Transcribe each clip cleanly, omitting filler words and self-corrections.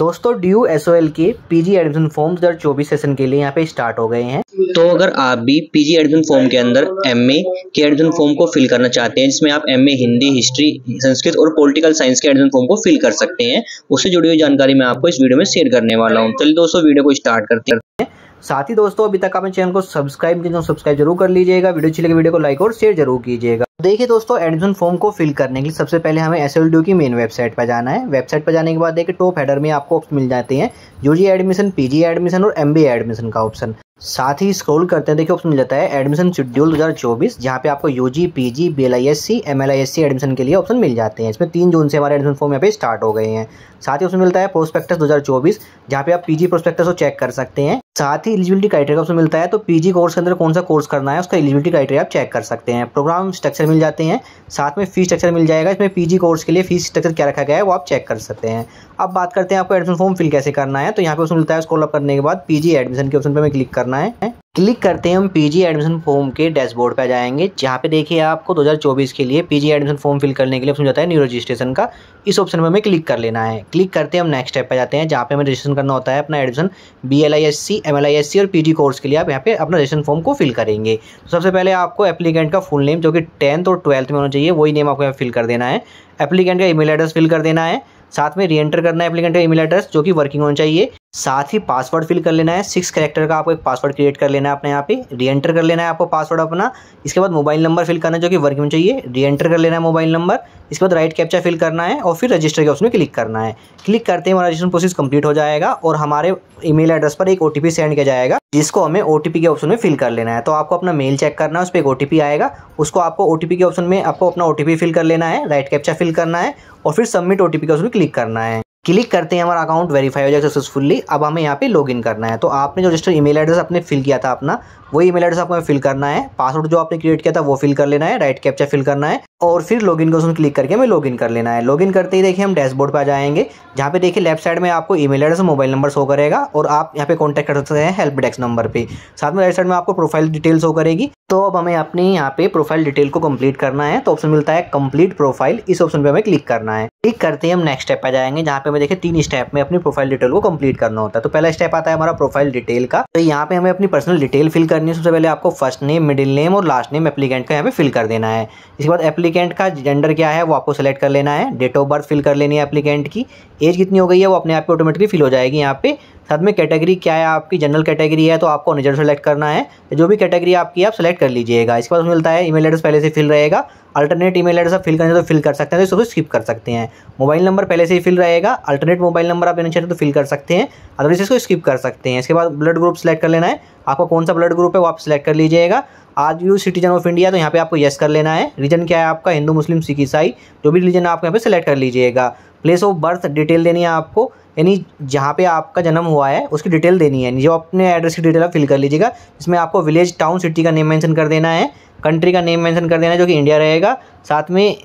दोस्तों DU-SOL के PG admission form 2024 session के लिए यहाँ पे स्टार्ट हो गए हैं। तो अगर आप भी पीजी एडमिशन फॉर्म के अंदर एमए के एडमिशन फॉर्म को फिल करना चाहते हैं, जिसमें आप एमए हिंदी, हिस्ट्री, संस्कृत और पॉलिटिकल साइंस के एडमिशन फॉर्म को फिल कर सकते हैं, उससे जुड़ी हुई जानकारी मैं आपको इस वीडियो में शेयर करने वाला हूँ। चलिए दोस्तों वीडियो को स्टार्ट करते हैं। साथ ही दोस्तों अभी तक आपने चैनल को सब्सक्राइब नहीं किया तो सब्सक्राइब जरूर कर लीजिएगा। वीडियो अच्छी लगे वीडियो को लाइक और शेयर जरूर कीजिएगा। देखिए दोस्तों, एडमिशन फॉर्म को फिल करने के लिए सबसे पहले हमें SOL DU की मेन वेबसाइट पर जाना है। वेबसाइट पर जाने के बाद देखिए टॉप हेडर में आपको ऑप्शन मिल जाते हैं UG एडमिशन, PG एडमिशन और MBA एडमिशन का ऑप्शन। साथ ही स्क्रॉल करते हैं, देखिए ऑप्शन मिल जाता है एडमिशन शेड्यूल 2024, जहाँ पे आपको UG, PG, BLISC, MLISC admission के लिए ऑप्शन मिल जाते हैं। इसमें 3 जून से हमारे एडमिशन फॉर्म यहाँ पे स्टार्ट हो गए हैं। साथ ही ऑप्शन मिलता है प्रोस्पेक्टस 2024, जहाँ पे आप PG प्रोस्पेक्टस को चेक कर सकते हैं। साथ ही एलिजिबिलिटी क्राइटेरिया का ऑप्शन मिलता है, तो PG कोर्स के अंदर कौन सा कोर्स करना है उसका एलिजिबिलिटी क्राइटेरिया आप चेक कर सकते हैं। प्रोग्राम स्ट्रक्चर मिल जाते हैं, साथ में फीस स्ट्रक्चर मिल जाएगा। इसमें PG कोर्स के लिए फीस स्ट्रक्चर क्या रखा गया है वो आप चेक कर सकते हैं। अब बात करते हैं आपको एडमिशन फॉर्म फिल कैसे करना है। तो यहाँ पे ऑप्शन मिलता है, स्क्रॉल अप करने के बाद PG एडमिशन के ऑप्शन पे हमें क्लिक करना है। क्लिक करते हैं हम PG एडमिशन फॉर्म के डैशबोर्ड पे जाएंगे, जहाँ पे देखिए आपको 2024 के लिए PG एडमिशन फॉर्म फिल करने के लिए ऑप्शन जाता है न्यू रजिस्ट्रेशन का। इस ऑप्शन में हमें क्लिक कर लेना है। क्लिक करते हैं हम नेक्स्ट स्टेप पे जाते हैं, जहाँ पे हमें रजिस्ट्रेशन करना होता है अपना एडमिशन BLISC, MLISC और PG कोर्स के लिए। आप यहाँ पे अपना रजिस्ट्रेशन फॉर्म को फिल करेंगे। तो सबसे पहले आपको एप्लीकेंट का फुल नेम, जो कि 10th और 12th में होना चाहिए, वही नेम आपको यहाँ फिल कर देना है। एप्लीकेंट का ईमेल एड्रेस फिल कर देना है। साथ में रीएंटर करना है एप्लीकेंट का ईमेल एड्रेस, जो कि वर्किंग होना चाहिए। साथ ही पासवर्ड फिल कर लेना है। 6 कैरेक्टर का आपको एक पासवर्ड क्रिएट कर लेना है अपने यहाँ पे। रीएंटर कर लेना है आपको पासवर्ड अपना। इसके बाद मोबाइल नंबर फिल करना है, जो कि वर्किंग होना चाहिए। रीएंटर कर लेना है मोबाइल नंबर। इसके बाद राइट कैप्चा फिल करना है और फिर रजिस्टर के ऑप्शन में क्लिक करना है। क्लिक करते ही हमारा रजिस्ट्रेशन प्रोसेस कंप्लीट हो जाएगा और हमारे ईमेल एड्रेस पर एक OTP सेंड किया जाएगा, जिसको हमें OTP के ऑप्शन में फिल कर लेना है। तो आपको अपना मेल चेक करना है, उस पर एक OTP आएगा, उसको आपको OTP के ऑप्शन में आपको अपना OTP फिल कर लेना है, राइट कैप्चा फिल करना है और फिर सबमिट OTP के ऑप्शन में क्लिक करना है। क्लिक करते हैं हमारा अकाउंट वेरीफाई हो जाएगा सक्सेसफुली। अब हमें यहाँ पे लॉगिन करना है। तो आपने जो रजिस्टर ईमेल एड्रेस अपने फिल किया था अपना, वही ईमेल एड्रेस आपको फिल करना है। पासवर्ड जो आपने क्रिएट किया था वो फिल कर लेना है, राइट कैप्चा फिल करना है और फिर लॉगिन को उसमें क्लिक करके हमें लॉगिन कर लेना है। लॉगिन करते ही देखिए हम डैशबोर्ड पर आ जाएंगे, जहाँ पे देखिए लेफ्ट साइड में आपको ईमेल एड्रेस और मोबाइल नंबर शो करेगा और आप यहाँ पे कॉन्टैक्ट कर सकते हैं हेल्प डेस्क नंबर पे। साथ में राइट साइड में आपको प्रोफाइल डिटेल शो करेगी। तो अब हमें अपने यहाँ पे प्रोफाइल डिटेल को कंप्लीट करना है। तो ऑप्शन मिलता है कंप्लीट प्रोफाइल, इस ऑप्शन पे हमें क्लिक करना है। क्लिक करते ही हम नेक्स्ट स्टेप पे जाएंगे, जहाँ पे हमें देखिए 3 स्टेप में अपनी प्रोफाइल डिटेल को कंप्लीट करना होता है। तो पहला स्टेप आता है हमारा प्रोफाइल डिटेल का। तो यहाँ पे हमें अपनी पर्सनल डिटेल फिल करनी है। सबसे पहले आपको फर्स्ट नेम, मिडिल नेम और लास्ट नेम एप्लीकेंट का यहाँ पे फिल कर देना है। इसके बाद एप्लीकेंट का जेंडर क्या है वो आपको सेलेक्ट कर लेना है। डेट ऑफ बर्थ फिल कर लेनी है एप्लीकेंट की। एज कितनी हो गई है वो अपने आप ऑटोमेटिकली फिल हो जाएगी यहाँ पे। साथ में कैटेगरी क्या है आपकी, जनरल कैटेगरी है तो आपको अनरिजर्व सेलेक्ट करना है। जो भी कैटेगरी आपकी आप सेलेक्ट कर लीजिएगा। इसके बाद मिलता है ईमेल एड्रेस पहले से फिल रहेगा। अल्टरनेट ईमेल एड्रेस आप फिल करना तो फिल कर सकते हैं, तो इसको स्किप कर सकते हैं। मोबाइल नंबर पहले से ही फिल रहेगा। अल्टरनेट मोबाइल नंबर आप देना चाहते हैं तो फिल कर सकते हैं, अदरवाइज इसको स्किप कर सकते हैं। इसके बाद ब्लड ग्रुप सेलेक्ट कर लेना है। आपको कौन सा ब्लड ग्रुप है वो आप सेलेक्ट कर लीजिएगा। आज यू सिटीजन ऑफ इंडिया, तो यहाँ पे आपको यस कर लेना है। रीजन क्या है आपका, हिंदू, मुस्लिम, सिख, ईसाई, जो भी रीजन आप यहाँ पे सेलेक्ट कर लीजिएगा। प्लेस ऑफ बर्थ डिटेल देनी है आपको, यानी जहाँ पे आपका जन्म हुआ है उसकी डिटेल देनी है। जो अपने एड्रेस की डिटेल आप फिल कर लीजिएगा। इसमें आपको विलेज, टाउन, सिटी का नेम मेंशन कर देना है। कंट्री का नेम मेंशन कर देना है, जो कि इंडिया रहेगा। साथ में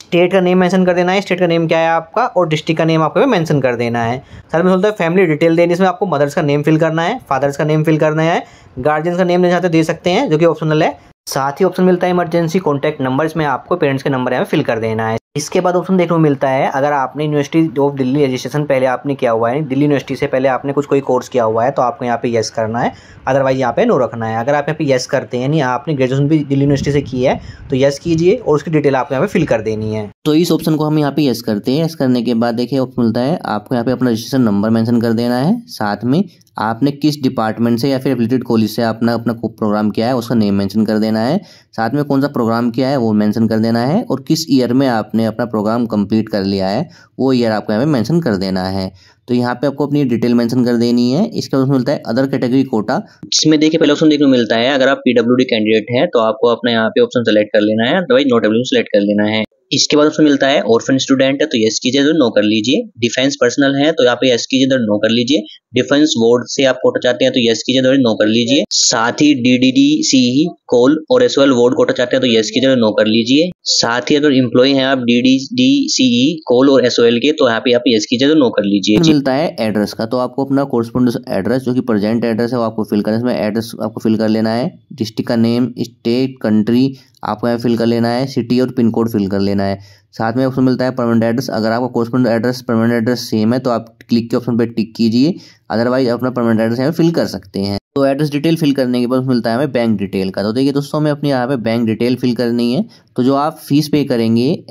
स्टेट का नेम मेंशन कर देना है, स्टेट का नेम क्या है आपका, और डिस्ट्रिक्ट का नेम आपको मेंशन कर देना है। साथ में बोलता है फैमिली डिटेल देनी, इसमें आपको मदर्स का नेम फिल करना है, फादर्स का नेम फिल करना है, गार्जियंस का नेम देना चाहते दे सकते हैं, जो कि ऑप्शनल है। साथ ही ऑप्शन मिलता है इमरजेंसी कॉन्टैक्ट नंबर, इसमें आपको पेरेंट्स के नंबर यहाँ फिल कर देना है। इसके बाद ऑप्शन देखने को मिलता है, अगर आपने यूनिवर्सिटी ऑफ दिल्ली रजिस्ट्रेशन पहले आपने किया हुआ है, दिल्ली यूनिवर्सिटी से पहले आपने कोई कोर्स किया हुआ है, तो आपको यहाँ पे यस करना है, अदरवाइज यहाँ पे नो रखना है। अगर आप यहाँ पे यस करते हैं, यानी आपने ग्रेजुएशन भी दिल्ली यूनिवर्सिटी से की है, तो यस कीजिए और उसकी डिटेल आपको यहाँ पे फिल कर देनी है। तो इस ऑप्शन को हम यहाँ पे यस करते हैं। यस करने के बाद देखिए ऑप्शन मिलता है, आपको यहाँ पे अपना रजिस्ट्रेशन नंबर मेंशन कर देना है। साथ में आपने किस डिपार्टमेंट से या फिर एफिलिएटेड कॉलेज से अपना प्रोग्राम किया है उसका नेम मेंशन कर देना है। साथ में कौन सा प्रोग्राम किया है वो मेंशन कर देना है और किस ईयर में आपने अपना प्रोग्राम कंप्लीट कर लिया है वो ईयर आपको यहाँ पे मेंशन कर देना है। तो यहाँ पे आपको अपनी डिटेल मेंशन कर देनी है। इसके बाद मिलता है अदर कैटेगरी कोटा, जिसमें देखिए पहले ऑप्शन देखने को मिलता है, अगर आप PWD कैंडिडेट हैं तो आपको अपना यहाँ पे ऑप्शन सेलेक्ट कर लेना है, अदरवाइज नो डब्ल्यू सेलेक्ट कर लेना है। इसके बाद ऑप्शन मिलता है ऑर्फन स्टूडेंट है तो यस कीजिए, तो नो कर लीजिए। डिफेंस पर्सनल है तो यहाँ पे यस कीजिए, तो नो कर लीजिए। डिफेंस बोर्ड से आप कोटा चाहते हैं तो यस कीजिए, तो नो कर लीजिए। साथ ही DDDCE कोल और SOL बोर्ड कोटा चाहते हैं तो यस कीजिए, तो नो कर लीजिए। साथ ही अगर एम्प्लॉय हैं आप DDDCE कोल और SOL के, तो यहाँ पे आप यस कीजिए, तो नो कर लीजिए। मिलता है एड्रेस का, तो आपको अपना कोरस्पोंडेंस एड्रेस जो कि प्रेजेंट एड्रेस है वो आपको फिल करना है। इसमें एड्रेस आपको फिल कर लेना है। डिस्ट्रिक्ट का नेम, स्टेट, कंट्री आपको यहाँ फिल कर लेना है। सिटी और पिन कोड फिल कर लेना है। साथ में ऑप्शन मिलता है परमानेंट एड्रेस। अगर आपका कोर्सपोंडेंट एड्रेस परमानेंट एड्रेस सेम है तो आप क्लिक के ऑप्शन पे टिक कीजिए, अदरवाइज अपना परमानेंट एड्रेस यहाँ पे फिल कर सकते हैं। तो एड्रेस डिटेल फिल करने के बाद मिलता है हमें बैंक डिटेल का। तो देखिए दोस्तों, हमें अपनी यहाँ पे बैंक डिटेल फिल करनी है। तो जो आप फीस पे करेंगे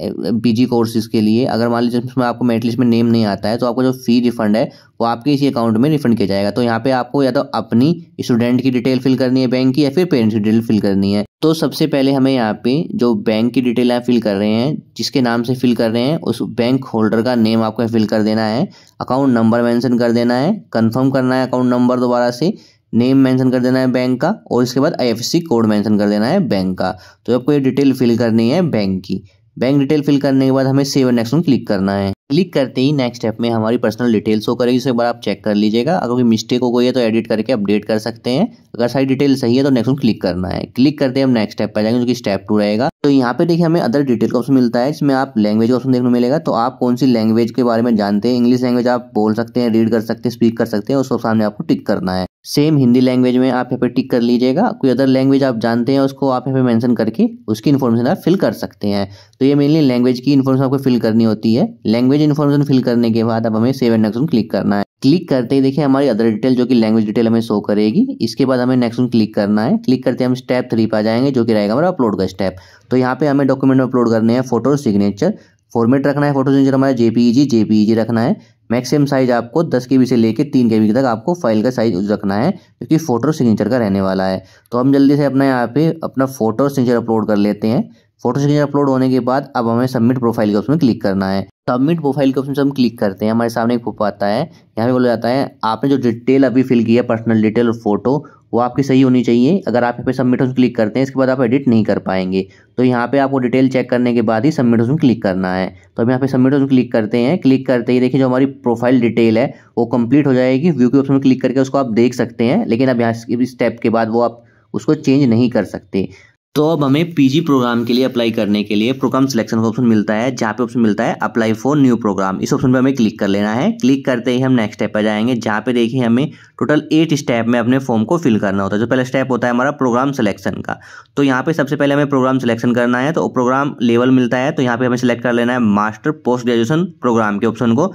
पीजी कोर्सेज के लिए, अगर मान लीजिए इसमें आपको मेरिट लिस्ट में नेम नहीं आता है तो आपको जो फी रिफंड है वो आपके इसी अकाउंट में रिफंड किया जाएगा। तो यहाँ पे आपको या तो अपनी स्टूडेंट की डिटेल फिल करनी है बैंक की, या फिर पेरेंट्स की डिटेल फिल करनी है। तो सबसे पहले हमें यहाँ पे जो बैंक की डिटेल आप फिल कर रहे हैं, जिसके नाम से फिल कर रहे हैं, उस बैंक होल्डर का नेम आपको फिल कर देना है, अकाउंट नंबर मेंशन कर देना है, कंफर्म करना है अकाउंट नंबर, दोबारा से नेम मेंशन कर देना है बैंक का, और इसके बाद IFSC कोड मेंशन कर देना है बैंक का। तो आपको ये डिटेल फिल करनी है बैंक की। बैंक डिटेल फिल करने के बाद हमें सेव एंड नेक्स्ट क्लिक करना है। क्लिक करते ही नेक्स्ट स्टेप में हमारी पर्सनल डिटेल शो करेगी। इसे एक बार आप चेक कर लीजिएगा, अगर कोई मिस्टेक हो गई है तो एडिट करके अपडेट कर सकते हैं। अगर सारी डिटेल सही है तो नेक्स्ट क्लिक करना है। क्लिक करते ही हम नेक्स्ट स्टेप पर जाएंगे, जो कि स्टेप 2 रहेगा। तो यहाँ पे देखिए हमें अदर डिटेल का ऑप्शन मिलता है, इसमें आप लैंग्वेज का ऑप्शन देखने को मिलेगा। तो आप कौन सी लैंग्वेज के बारे में जानते हैं, इंग्लिश लैंग्वेज आप बोल सकते हैं, रीड कर सकते हैं, स्पीक कर सकते हैं, उसको सामने आपको टिक करना है। सेम हिंदी लैंग्वेज में आप यहाँ पे टिक कर लीजिएगा। कोई अदर लैंग्वेज आप जानते हैं उसको आप यहाँ पे मेंशन करके उसकी इन्फॉर्मेशन आप फिल कर सकते हैं। तो ये मेनली लैंग्वेज की इन्फॉर्मेशन आपको फिल करनी होती है। लैंग्वेज इन्फॉर्मेशन फिल करने के बाद अब हमें सेव एंड नेक्स्ट क्लिक करना है। क्लिक करते ही देखिए हमारी अदर डिटेल जो कि लैंग्वेज डिटेल हमें शो करेगी। इसके बाद हमें नेक्स्ट क्लिक करना है। क्लिक करते हम स्टेप 3 पर जाएंगे, जो कि रहेगा हमारा अपलोड का स्टेप। तो यहाँ पे हमें डॉक्यूमेंट में अपलोड करने हैं फोटो और सिग्नेचर। फॉर्मेट रखना है फोटो सिग्नेचर हमारा JPEG रखना है। मैक्सिमम साइज आपको 10 KB से लेके 3 KB तक आपको फाइल का साइज रखना है, क्योंकि फोटो सिग्नेचर का रहने वाला है। तो हम जल्दी से अपना यहाँ पे अपना फोटो सिग्नेचर अपलोड कर लेते हैं। फोटो सिग्नेचर अपलोड होने के बाद अब हमें सबमिट प्रोफाइल के ऑप्शन में क्लिक करना है। सबमिट प्रोफाइल के ऑप्शन से हम क्लिक करते हैं, हमारे सामने एक पॉपअप आता है। यहाँ पे बोला जाता है आपने जो डिटेल अभी फिल की है, पर्सनल डिटेल और फोटो, वो आपकी सही होनी चाहिए। अगर आप यहाँ पे सबमिट ऑप्शन क्लिक करते हैं, इसके बाद आप एडिट नहीं कर पाएंगे। तो यहाँ पे आपको डिटेल चेक करने के बाद ही सबमिट ऑप्शन क्लिक करना है। तो हम यहाँ पे सबमिट ऑप्शन क्लिक करते हैं। क्लिक करते ही देखिए जो हमारी प्रोफाइल डिटेल है वो कंप्लीट हो जाएगी। व्यू के ऑप्शन में क्लिक करके उसको आप देख सकते हैं, लेकिन अब यहाँ स्टेप के बाद वो आप उसको चेंज नहीं कर सकते। तो अब हमें पीजी प्रोग्राम के लिए अप्लाई करने के लिए प्रोग्राम सिलेक्शन का ऑप्शन मिलता है, जहाँ पे ऑप्शन मिलता है अप्लाई फॉर न्यू प्रोग्राम। इस ऑप्शन पे हमें क्लिक कर लेना है। क्लिक करते ही हम नेक्स्ट स्टेप पर जाएंगे, जहाँ पे देखिए हमें टोटल 8 स्टेप में अपने फॉर्म को फिल करना होता है। जो पहला स्टेप होता है हमारा प्रोग्राम सिलेक्शन का। तो यहाँ पे सबसे पहले हमें प्रोग्राम सिलेक्शन करना है। तो प्रोग्राम लेवल मिलता है, तो यहाँ पे हमें सिलेक्ट कर लेना है मास्टर पोस्ट ग्रेजुएशन प्रोग्राम के ऑप्शन को।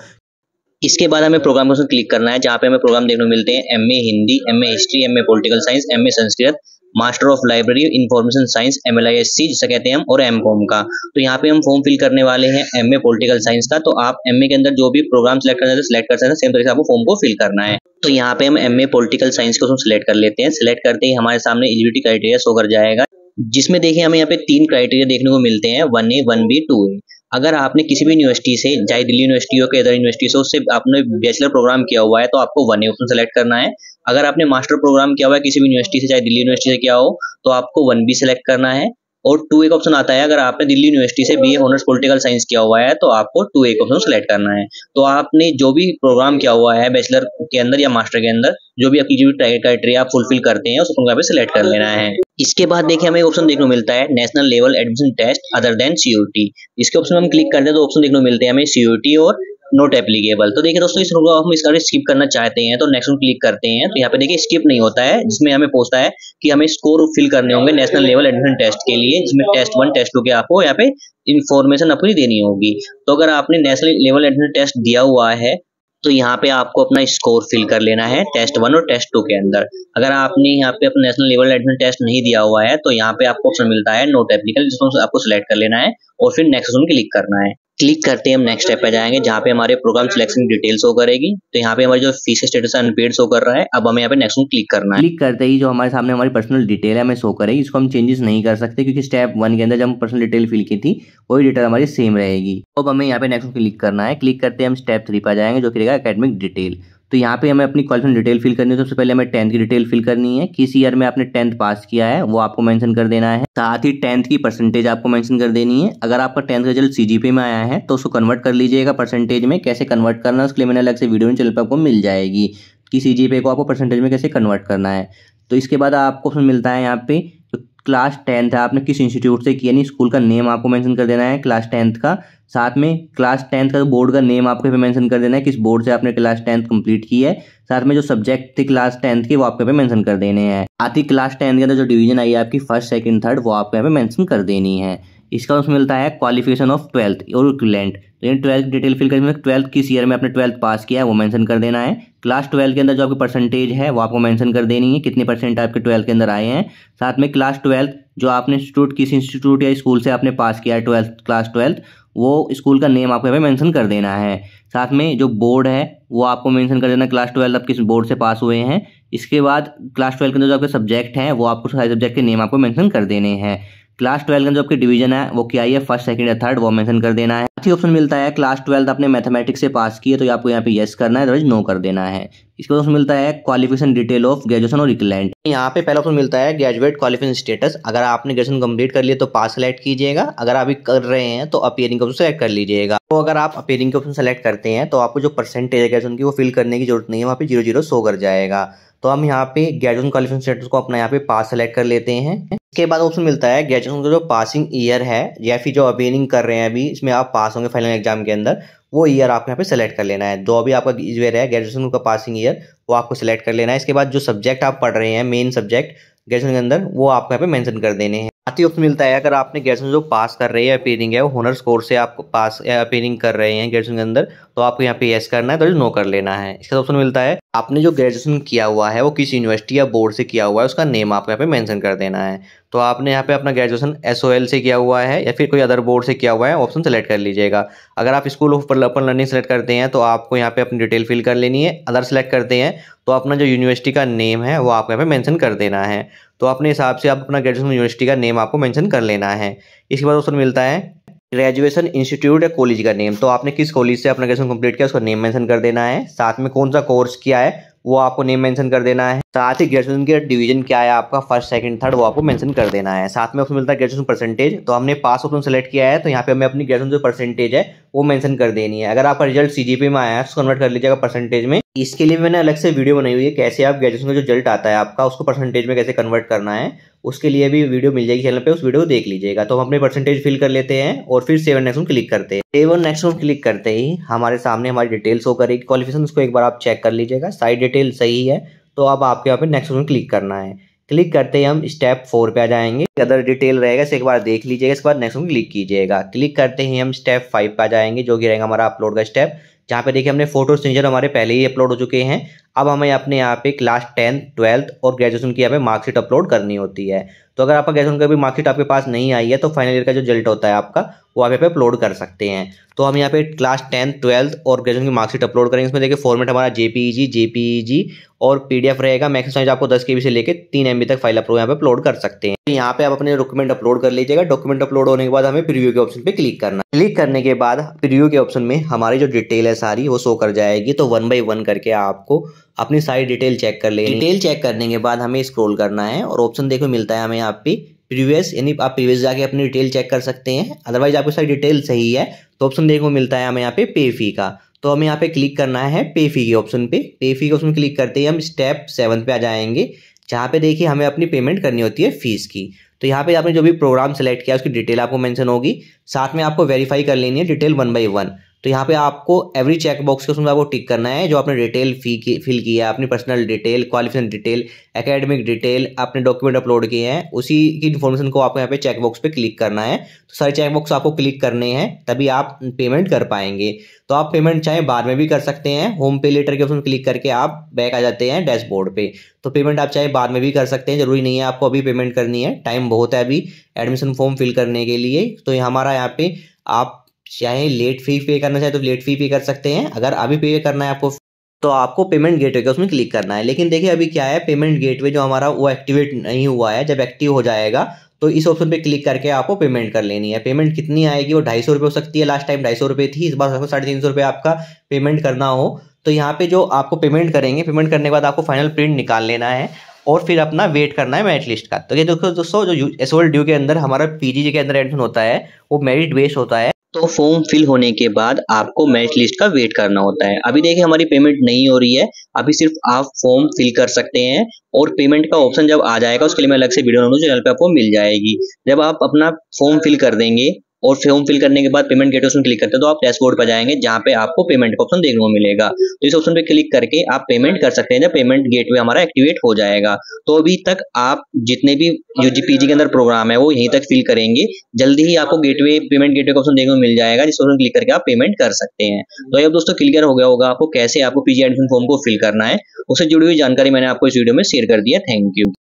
इसके बाद हमें प्रोग्राम को क्लिक करना है, जहाँ पे हमें प्रोग्राम देखने को मिलते हैं MA Hindi, MA history, MA political science, MA Sanskrit, master of library information science MLISC जिसे कहते हैं हम, और MCOM का। तो यहाँ पे हम फॉर्म फिल करने वाले हैं MA पॉलिटिकल साइंस का। तो आप MA के अंदर जो भी प्रोग्राम सिलेक्ट करना है सिलेक्ट कर सकते हैं, सेम तरीके से आपको फॉर्म को फिल करना है। तो यहाँ पे हम MA पॉलिटिकल साइंस को सिलेक्ट कर लेते हैं। सिलेक्ट करते ही हमारे सामने एलिजिबिलिटी क्राइटेरिया शो कर जाएगा, जिसमें देखिए हमें यहाँ पे 3 क्राइटेरिया देखने को मिलते हैं, 1A, 1B, 2A। अगर आपने किसी भी यूनिवर्सिटी से, चाहे दिल्ली यूनिवर्सिटी हो, अदर यूनिवर्सिटी से, उससे आपने बैचलर प्रोग्राम किया हुआ है तो आपको 1A ऑप्शन सेलेक्ट करना है। अगर आपने मास्टर प्रोग्राम किया हुआ है किसी भी यूनिवर्सिटी से, चाहे दिल्ली यूनिवर्सिटी से किया हो, तो आपको 1B सेलेक्ट करना है। और 2A का ऑप्शन आता है, अगर आपने दिल्ली यूनिवर्सिटी से BA ऑनर्स पॉलिटिकल साइंस किया हुआ है तो आपको 2A का ऑप्शन सेलेक्ट करना है। तो आपने जो भी प्रोग्राम किया हुआ है बैचलर के अंदर या मास्टर के अंदर, जो भी आपकी जो क्राइटेरिया आप फुलफिल करते हैं उस ऑप्शन को यहाँ पे सिलेक्ट कर लेना है। इसके बाद देखिए हमें ऑप्शन देखने को मिलता है national level admission test other than COT। इसके ऑप्शन में हम क्लिक करते हैं तो ऑप्शन देखने को मिलते हैं हमें COT और नॉट एप्लीकेबल। तो देखिए दोस्तों, इस को हम इसका स्किप करना चाहते हैं तो नेक्स्ट क्लिक करते हैं। तो यहाँ पे देखिए स्किप नहीं होता है, जिसमें हमें पूछता है कि हमें स्कोर फिल करने होंगे नेशनल लेवल एडमिशन टेस्ट के लिए, जिसमें टेस्ट 1 टेस्ट 2 के आपको यहाँ पे इन्फॉर्मेशन अपनी देनी होगी। तो अगर आपने नेशनल लेवल एडमिशन टेस्ट दिया हुआ है तो यहाँ पे आपको अपना स्कोर फिल कर लेना है टेस्ट 1 और टेस्ट 2 के अंदर। अगर आपने यहाँ पे अपना नेशनल लेवल एडमिशन टेस्ट नहीं दिया हुआ है तो यहाँ पे आपको ऑप्शन मिलता है नोट एप्लीकेबल, जिसको आपको सिलेक्ट कर लेना है और फिर नेक्स्ट ऑप्शन क्लिक करना है। क्लिक करते हैं हम नेक्स्ट स्टेप पे जाएंगे, जहाँ पे हमारे प्रोग्राम सिलेक्शन की डिटेल शो करेगी। तो यहाँ पे हमारी जो फीस स्टेटस अनपेड शो कर रहा है। अब हमें यहाँ पे नेक्स्ट क्लिक करना है। क्लिक करते ही जो हमारे सामने हमारी पर्सनल डिटेल है हमें शो करेगी। इसको हम चेंजेस नहीं कर सकते, क्योंकि स्टेप 1 के अंदर जब हम पर्सनल डिटेल फिल की थी वही डिटेल हमारी सेम रहेगी। अब हमें यहाँ पे नेक्स्ट क्लिक करना है। क्लिक करते हैं हम स्टेप 3 पर जाएंगे, जो कि रहेगा एकेडमिक डिटेल। तो यहाँ पे हमें अपनी क्वालिफिकेशन डिटेल फिल करनी है। तो सबसे पहले हमें 10th की डिटेल फिल करनी है। किस ईयर में आपने 10th पास किया है वो आपको मेंशन कर देना है। साथ ही 10th की परसेंटेज आपको मेंशन कर देनी है। अगर आपका 10th का रिजल्ट CGPA में आया है तो उसको कन्वर्ट कर लीजिएगा परसेंटेज में। कैसे कन्वर्ट करना है उसके लिए मैंने अलग से वीडियो चैनल पर आपको मिल जाएगी कि CGPA को आपको परसेंटेज में कैसे कन्वर्ट करना है। तो इसके बाद आपको ऑप्शन मिलता है यहाँ पे क्लास 10th है आपने किस इंस्टीट्यूट से किया, नहीं स्कूल का नेम आपको मेंशन कर देना है क्लास 10th का। साथ में क्लास 10th का बोर्ड का नेम आपको पे मेंशन कर देना है, किस बोर्ड से आपने क्लास 10th कंप्लीट की है। साथ में जो सब्जेक्ट थे क्लास 10th के वो आपके पे मेंशन कर देने हैं। साथ ही क्लास 10th के अंदर जो डिवीजन आई है आपकी 1st, 2nd, 3rd वो आपको यहाँ पे मेंशन कर देनी है। इसका उसमें मिलता है क्वालिफिकेशन ऑफ 12th और इक्विवेलेंट। तो ये 12th डिटेल फिल करने में 12th किस ईयर में आपने 12th पास किया है वो मेंशन कर देना है। क्लास 12 के अंदर जो आपकी परसेंटेज है वो आपको मेंशन कर देनी है, कितने परसेंट आपके 12th के अंदर आए हैं। साथ में क्लास 12 जो आपने इंस्टीट्यूट किस इंस्टीट्यूट या स्कूल से आपने पास किया है 12th क्लास 12 वो स्कूल का नेम आपको यहाँ पे मेंशन कर देना है। साथ में जो बोर्ड है वो आपको मेंशन कर देना, क्लास 12 आप किस बोर्ड से पास हुए हैं। इसके बाद क्लास 12 के अंदर जो आपके सब्जेक्ट हैं वो आपको सारे सब्जेक्ट के नेम आपको मेंशन कर देने हैं। क्लास 12 के अंदर जो आपकी डिवीजन है वो क्या है, फर्स्ट सेकंड या थर्ड, वो मेंशन कर देना है। साथ ही ऑप्शन मिलता है क्लास 12 आपने मैथमेटिक्स से पास की है तो आपको यहाँ पे यस करना है, अदरवाइज नो कर देना है। इसके बाद ऑप्शन मिलता है क्वालिफिकेशन डिटेल ऑफ ग्रेजुएशन और इक्विवेलेंट। यहाँ पे पहला ऑप्शन मिलता है ग्रेजुएट क्वालिफिकेशन स्टेटस। अगर आपने ग्रेजुएशन कंप्लीट कर लिया तो पास सेलेक्ट कीजिएगा, अगर आप कर रहे हैं तो अपीयरिंग का ऑप्शन सेलेक्ट कर लीजिएगा। तो अगर आप अपीयरिंग का ऑप्शन सेलेक्ट करते हैं तो आपको जो परसेंटेज है ग्रेजुएशन की वो फिल करने की जरूरत नहीं है, वहाँ पे 00 शो कर जाएगा। तो हम यहाँ पे ग्रेजुएशन क्वालिफिकेशन स्टेटस को अपना यहाँ पे पास सेलेक्ट कर लेते हैं। इसके बाद ऑप्शन मिलता है ग्रेजुएशन का जो पासिंग ईयर है या फिर जो अपीयरिंग कर रहे हैं अभी इसमें आप पास होंगे फाइनल एग्जाम के अंदर, वो ईयर आपको यहाँ पे सेलेक्ट कर लेना है। जो अभी आपका ईयर है ग्रेजुएशन का पासिंग ईयर वो आपको सेलेक्ट कर लेना है। इसके बाद जो सब्जेक्ट आप पढ़ रहे हैं मेन सब्जेक्ट ग्रेजुएशन के अंदर वो आपको यहाँ पे मेंशन कर देने हैं। साथ ही ऑप्शन मिलता है अगर आपने ग्रेजुएशन जो पास कर रहे हैं अपीयरिंग है वो होनर्स कोर्स से आपको पास अपीयरिंग कर रहे हैं ग्रेजुएशन के अंदर तो आपको यहाँ पे यस करना है, तो नो कर लेना है। इसका ऑप्शन मिलता है आपने जो ग्रेजुएशन किया हुआ है वो किस यूनिवर्सिटी या बोर्ड से किया हुआ है उसका नेम आपको यहाँ पे मेंशन कर देना है। तो आपने यहाँ पे अपना ग्रेजुएशन SOL से किया हुआ है या फिर कोई अदर बोर्ड से किया हुआ है ऑप्शन सेलेक्ट कर लीजिएगा। अगर आप school of open learning select करते हैं तो आपको यहाँ पे अपनी डिटेल फिल कर लेनी है। अदर सेलेक्ट करते हैं तो अपना जो यूनिवर्सिटी का नेम है वो आपको यहाँ पे मेंशन कर देना है। तो अपने हिसाब से आप अपना ग्रेजुएशन यूनिवर्सिटी का नेम आपको मेंशन कर लेना है। इसके बाद ऑप्शन मिलता है ग्रेजुएशन इंस्टीट्यूट या कॉलेज का नेम। तो आपने किस कॉलेज से अपना ग्रेजुएशन कंप्लीट किया उसका नेम मेंशन कर देना है। साथ में कौन सा कोर्स किया है वो आपको नेम मेंशन कर देना है। साथ ही ग्रेजुएशन के डिवीजन क्या है आपका फर्स्ट सेकंड थर्ड वो आपको मेंशन कर देना है। साथ में ऑप्शन मिलता है ग्रेजुएशन परसेंटेज। तो हमने पास ऑप्शन सेलेक्ट किया है तो यहाँ पे हमें अपनी ग्रेजुएशन जो परसेंटेज है वो मेंशन कर देनी है। अगर आपका रिजल्ट CGPA में आया है उसको कन्वर्ट कर लीजिएगा परसेंटेज में। इसके लिए मैंने अलग से वीडियो बनाई हुई है कैसे आप ग्रेजुएशन का जो रिजल्ट आता है आपका उसको परसेंटेज में कैसे कन्वर्ट करना है, उसके लिए भी वीडियो मिल जाएगी चैनल पे, उस वीडियो को देख लीजिएगा। तो हम अपने परसेंटेज फिल कर लेते हैं और फिर सेव नेक्स्ट क्लिक करते हैं। सेव नेक्स्ट क्लिक करते ही हमारे सामने हमारी डिटेल शो करेगी क्वालिफिकेशन, उसको एक बार आप चेक कर लीजिएगा। सारी डिटेल सही है तो अब आपके यहाँ पे नेक्स्ट क्लिक करना है। क्लिक करते ही हम स्टेप 4 पे आ जाएंगे। अदर डिटेल रहेगा इसे एक बार देख लीजिएगा, इसके बाद नेक्स्ट क्लिक कीजिएगा। क्लिक करते ही हम स्टेप 5 पे आ जाएंगे जो कि रहेगा हमारा अपलोड का स्टेप, जहाँ पे देखिए हमने फोटो सिग्नेचर हमारे पहले ही अपलोड हो चुके हैं। अब हमें अपने यहाँ पे क्लास 10 12th और ग्रेजुएशन की यहाँ पे मार्कशीट अपलोड करनी होती है। तो अगर आपका ग्रेजुएशन का भी मार्कशीट आपके पास नहीं आई है तो फाइनल ईयर का जो रिजल्ट होता है आपका वो आप यहाँ पे अपलोड कर सकते हैं। तो हम यहाँ पे क्लास 10 12th और ग्रेजुएशन की मार्कशीट अपलोड करेंगे। इसमें देखिए फॉर्मेट हमारा JPEG और PDF रहेगा। मैक्सिमम साइज आपको 10 KB से लेकर 3 MB तक फाइल यहाँ पे अपलोड कर सकते हैं। यहाँ पे आप अपने डॉक्यूमेंट अपलोड कर लीजिएगा। डॉक्यूमेंट अपलोड होने के बाद हमें प्रीव्यू के ऑप्शन पे क्लिक करना है। क्लिक करने के बाद प्रीव्यू के ऑप्शन में हमारी जो डिटेल है सारी वो शो कर जाएगी। तो 1 by 1 करके आपको अपनी सारी डिटेल चेक कर लेनी है। डिटेल चेक करने के बाद हमें स्क्रॉल करना है और ऑप्शन देखो मिलता है हमें यहाँ पे प्रीवियस, यानी आप प्रीवियस जाके अपनी डिटेल चेक कर सकते हैं। अदरवाइज आपकी सारी डिटेल सही है तो ऑप्शन देखो मिलता है हमें यहाँ पे पे फी का। तो हमें यहाँ पे क्लिक करना है पे फी के ऑप्शन पे। पे फी के ऑप्शन क्लिक करते ही हम स्टेप 7 पे आ जाएंगे, जहाँ पे देखिए हमें अपनी पेमेंट करनी होती है फीस की। तो यहाँ पे आपने जो भी प्रोग्राम सेलेक्ट किया उसकी डिटेल आपको मेंशन होगी। साथ में आपको वेरीफाई कर लेनी है डिटेल 1 by 1। तो यहाँ पे आपको एवरी चेक बॉक्स के उसमें आपको टिक करना है जो आपने डिटेल फिल की है, अपनी personal detail, qualification detail, academic detail, अपने डॉक्यूमेंट अपलोड किए हैं, उसी की इन्फॉर्मेशन को आपको यहाँ पे चेक बॉक्स पे क्लिक करना है। तो सारे चेक बॉक्स आपको क्लिक करने हैं तभी आप पेमेंट कर पाएंगे। तो आप पेमेंट चाहे बाद में भी कर सकते हैं। होम पे लेटर के ऑप्शन क्लिक करके आप बैक आ जाते हैं डैशबोर्ड पे। तो पेमेंट आप चाहे बाद में भी कर सकते हैं, जरूरी नहीं है आपको अभी पेमेंट करनी है। टाइम बहुत है अभी एडमिशन फॉर्म फिल करने के लिए। तो हमारा यहाँ पे आप चाहे लेट फी पे करना चाहे तो लेट फी पे कर सकते हैं। अगर अभी पे करना है आपको तो आपको पेमेंट गेटवे के उसमें क्लिक करना है। लेकिन देखिए अभी क्या है, पेमेंट गेटवे जो हमारा वो एक्टिवेट नहीं हुआ है। जब एक्टिव हो जाएगा तो इस ऑप्शन पे क्लिक करके आपको पेमेंट कर लेनी है। पेमेंट कितनी आएगी, वो 250 रुपये हो सकती है। लास्ट टाइम 250 रुपये थी, इस बार 350 रुपये आपका पेमेंट करना हो तो यहाँ पे जो आपको पेमेंट करेंगे, पेमेंट करने के बाद आपको फाइनल प्रिंट निकाल लेना है और फिर अपना वेट करना है मेरिट लिस्ट का। तो ये दोस्तों जो SOL ड्यू के अंदर हमारा PGG के अंदर एडमिशन होता है वो मेरिट बेस्ड होता है। तो फॉर्म फिल होने के बाद आपको मेरिट लिस्ट का वेट करना होता है। अभी देखिए हमारी पेमेंट नहीं हो रही है, अभी सिर्फ आप फॉर्म फिल कर सकते हैं और पेमेंट का ऑप्शन जब आ जाएगा उसके लिए मैं अलग से वीडियो बनाऊंगा, चैनल पे आपको मिल जाएगी। जब आप अपना फॉर्म फिल कर देंगे और फॉर्म फिल करने के बाद पेमेंट गेटवे ऑप्शन क्लिक करते हैं तो आप डैशबोर्ड पर जाएंगे जहां पे आपको पेमेंट का ऑप्शन देखने को मिलेगा। तो इस ऑप्शन पे क्लिक करके आप पेमेंट कर सकते हैं जब पेमेंट गेटवे हमारा एक्टिवेट हो जाएगा। तो अभी तक आप जितने भी यूजीपीजी के अंदर प्रोग्राम है वो यहीं तक फिल करेंगे, जल्दी ही आपको पेमेंट गेटवे का ऑप्शन देखने को मिल जाएगा जिस ऑप्शन क्लिक करके आप पेमेंट कर सकते हैं। तो अब दोस्तों क्लियर हो गया होगा आपको कैसे आपको पीजी एडमिशन फॉर्म को फिल करना है। उससे जुड़ी हुई जानकारी मैंने आपको इस वीडियो में शेयर कर दी है। Thank you.